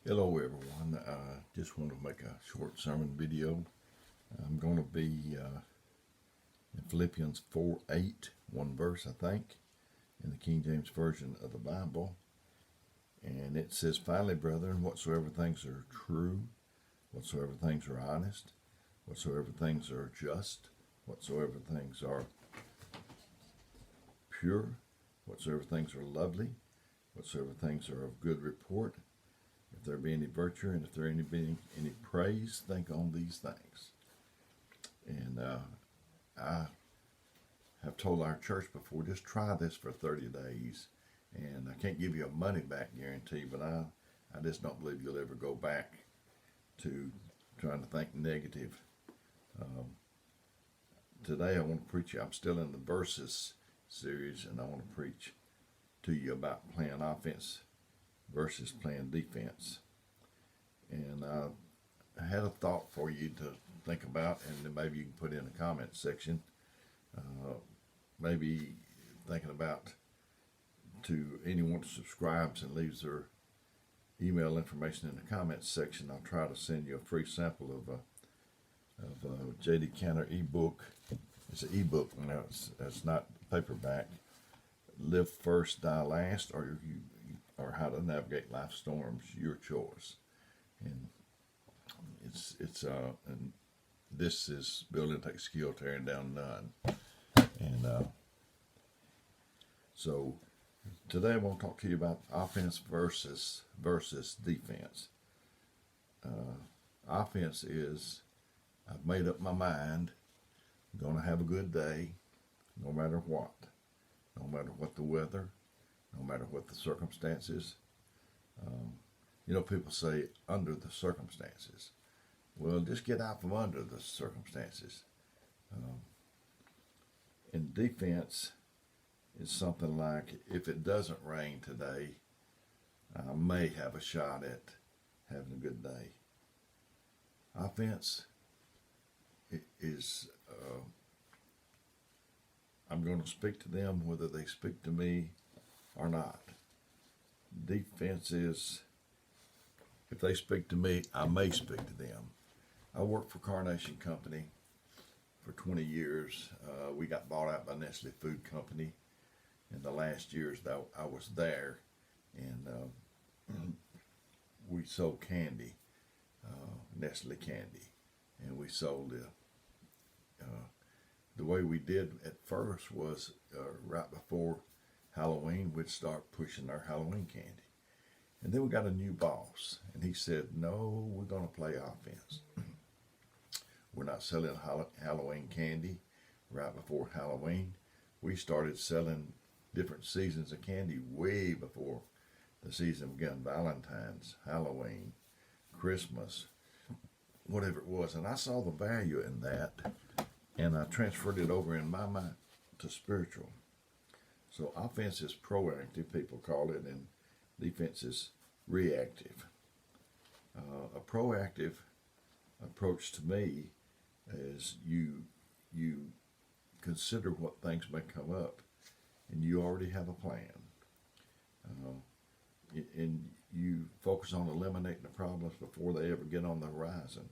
Hello everyone, just want to make a short sermon video. I'm going to be in Philippians 4:8, one verse I think, in the King James Version of the Bible. And it says, "Finally, brethren, whatsoever things are true, whatsoever things are honest, whatsoever things are just, whatsoever things are pure, whatsoever things are lovely, whatsoever things are of good report, if there be any virtue and if there be any praise, think on these things." And I have told our church before, just try this for 30 days. And I can't give you a money back guarantee, but I just don't believe you'll ever go back to trying to think negative. Today I want to preach, I'm still in the verses series, and I want to preach to you about playing offense versus playing defense. And I had a thought for you to think about, and then maybe you can put in the comment section. Maybe thinking about to anyone who subscribes and leaves their email information in the comments section. I'll try to send you a free sample of J.D. Cantor ebook. It's an ebook, now it's not paperback. Live First, Die Last, or How to Navigate Life Storms, your choice. And and this is Building Takes Skill, Tearing Down None. And so today I want to talk to you about offense versus defense. Offense is, I've made up my mind, I'm going to have a good day, no matter what. No matter what the weather, no matter what the circumstances. People say under the circumstances. Well, just get out from under the circumstances. In defense, it's something like, if it doesn't rain today, I may have a shot at having a good day. Offense is, I'm going to speak to them whether they speak to me or not. Defense is, if they speak to me, I may speak to them. I worked for Carnation Company for 20 years. We got bought out by Nestle Food Company in the last years that I was there, and we sold candy, Nestle candy, and we sold it. The way we did at first was right before Halloween, we'd start pushing our Halloween candy. And then we got a new boss, and he said, "No, we're going to play offense. We're not selling Halloween candy right before Halloween. We started selling different seasons of candy way before the season began. Valentine's, Halloween, Christmas, whatever it was." And I saw the value in that, and I transferred it over in my mind to spiritual. So offense is proactive, people call it, and defense is reactive. A proactive approach to me is you consider what things may come up, and you already have a plan. And you focus on eliminating the problems before they ever get on the horizon.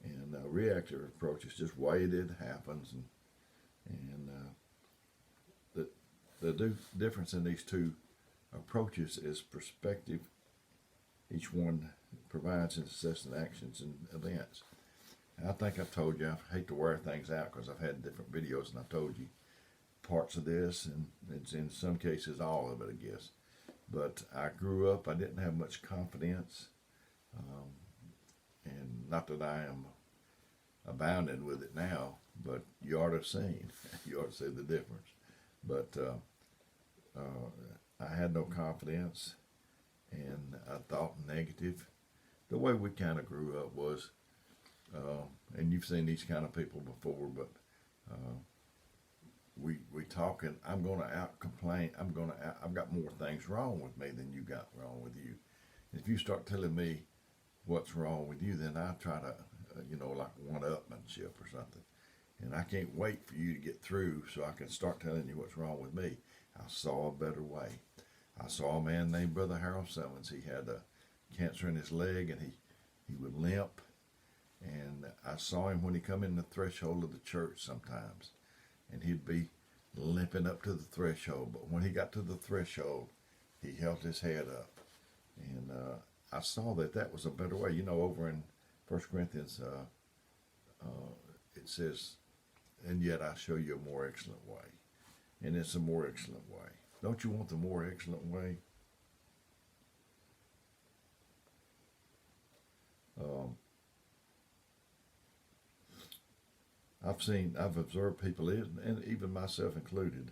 And a reactive approach is just wait, it happens. And the difference in these two approaches is perspective. Each one provides incessant actions and events. And I think I've told you, I hate to wear things out because I've had different videos and I've told you parts of this, and it's in some cases all of it, I guess. But I grew up, I didn't have much confidence. And not that I am abounding with it now, but you ought to have seen, you ought to see the difference. But I had no confidence, and I thought negative. The way we kind of grew up was, and you've seen these kind of people before, but we talking, I'm going to out complain, I've got more things wrong with me than you got wrong with you. If you start telling me what's wrong with you, then I try to, like one-upmanship or something. And I can't wait for you to get through so I can start telling you what's wrong with me. I saw a better way. I saw a man named Brother Harold Simmons. He had a cancer in his leg, and he would limp. And I saw him when he come in the threshold of the church sometimes, and he'd be limping up to the threshold. But when he got to the threshold, he held his head up. And I saw that was a better way. You know, over in 1 Corinthians, it says, and yet I show you a more excellent way. And it's a more excellent way. Don't you want the more excellent way? I've observed people, and even myself included,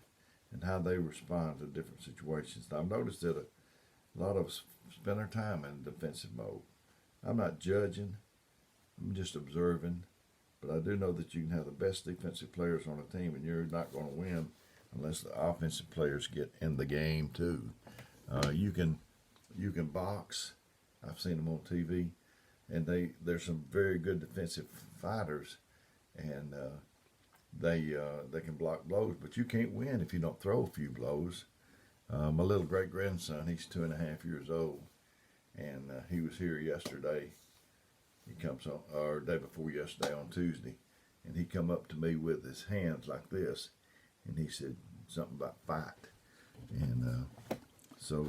and how they respond to different situations. I've noticed that a lot of us spend our time in defensive mode. I'm not judging, I'm just observing, but I do know that you can have the best defensive players on a team, and you're not going to win unless the offensive players get in the game too. You can box. I've seen them on TV, and there's some very good defensive fighters, and they can block blows, but you can't win if you don't throw a few blows. My little great grandson, he's 2.5 years old, and he was here yesterday. He comes on, or day before yesterday on Tuesday, and he come up to me with his hands like this, and he said something about fight. And so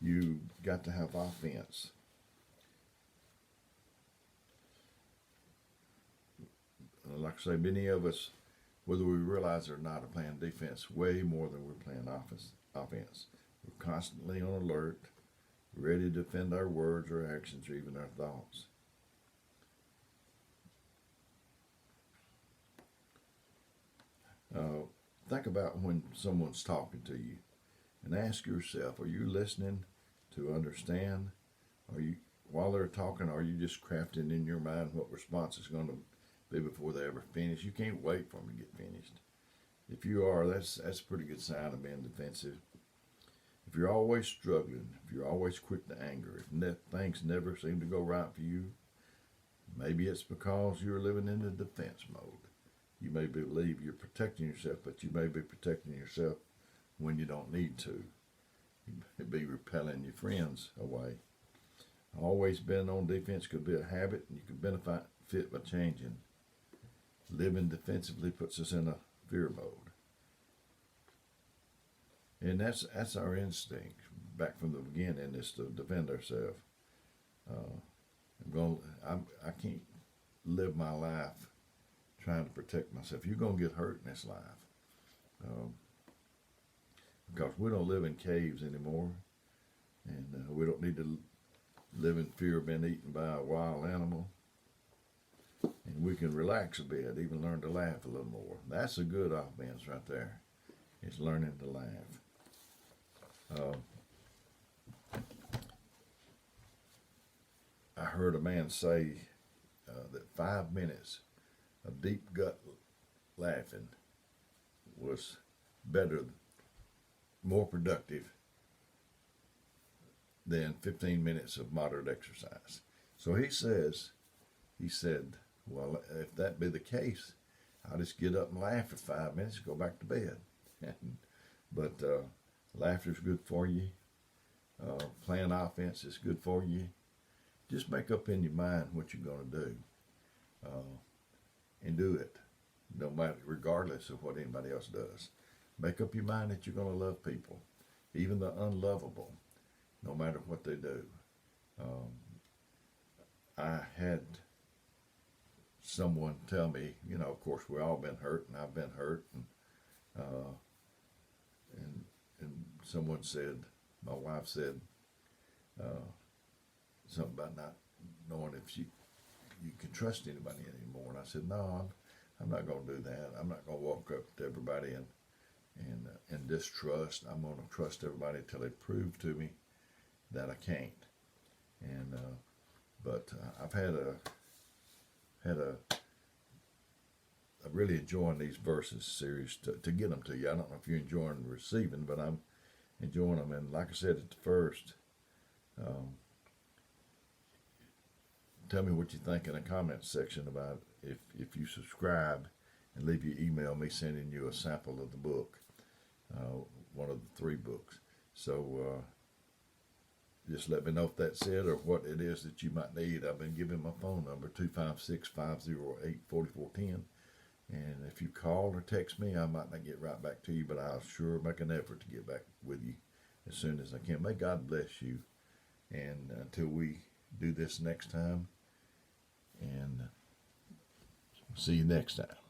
you got to have offense. Like I say, many of us, whether we realize it or not, are playing defense way more than we're playing offense. We're constantly on alert, ready to defend our words or actions or even our thoughts. Think about when someone's talking to you, and ask yourself, are you listening to understand? While they're talking, are you just crafting in your mind what response is going to be before they ever finish? You can't wait for them to get finished. If you are, that's a pretty good sign of being defensive. If you're always struggling, if you're always quick to anger, if things never seem to go right for you, maybe it's because you're living in the defense mode. You may believe you're protecting yourself, but you may be protecting yourself when you don't need to. You may be repelling your friends away. Always being on defense could be a habit, and you can benefit by changing. Living defensively puts us in a fear mode. And that's our instinct back from the beginning, is to defend ourselves. I can't live my life trying to protect myself. You're going to get hurt in this life. Because we don't live in caves anymore, and we don't need to live in fear of being eaten by a wild animal. And we can relax a bit, even learn to laugh a little more. That's a good offense right there. It's learning to laugh. I heard a man say that 5 minutes of deep gut laughing was better, more productive than 15 minutes of moderate exercise. So he said, well, if that be the case, I'll just get up and laugh for 5 minutes and go back to bed. But laughter's good for you. Playing offense is good for you. Just make up in your mind what you're going to do, and do it, no matter, regardless of what anybody else does. Make up your mind that you're going to love people, even the unlovable, no matter what they do. I had someone tell me, of course, we've all been hurt, and I've been hurt, and someone said, my wife said, something about not knowing if you can trust anybody anymore. And I said, no, I'm not going to do that. I'm not going to walk up to everybody and distrust. I'm going to trust everybody until they prove to me that I can't. And but I've had a really enjoying these verses series to get them to you. I don't know if you're enjoying receiving, but I'm enjoying them. And like I said at the first, tell me what you think in the comments section about if you subscribe, and leave your email, me sending you a sample of the book, one of the 3 books. So just let me know if that's it or what it is that you might need. I've been giving my phone number, 256-508-4410. And if you call or text me, I might not get right back to you, but I'll sure make an effort to get back with you as soon as I can. May God bless you. And until we do this next time, and see you next time.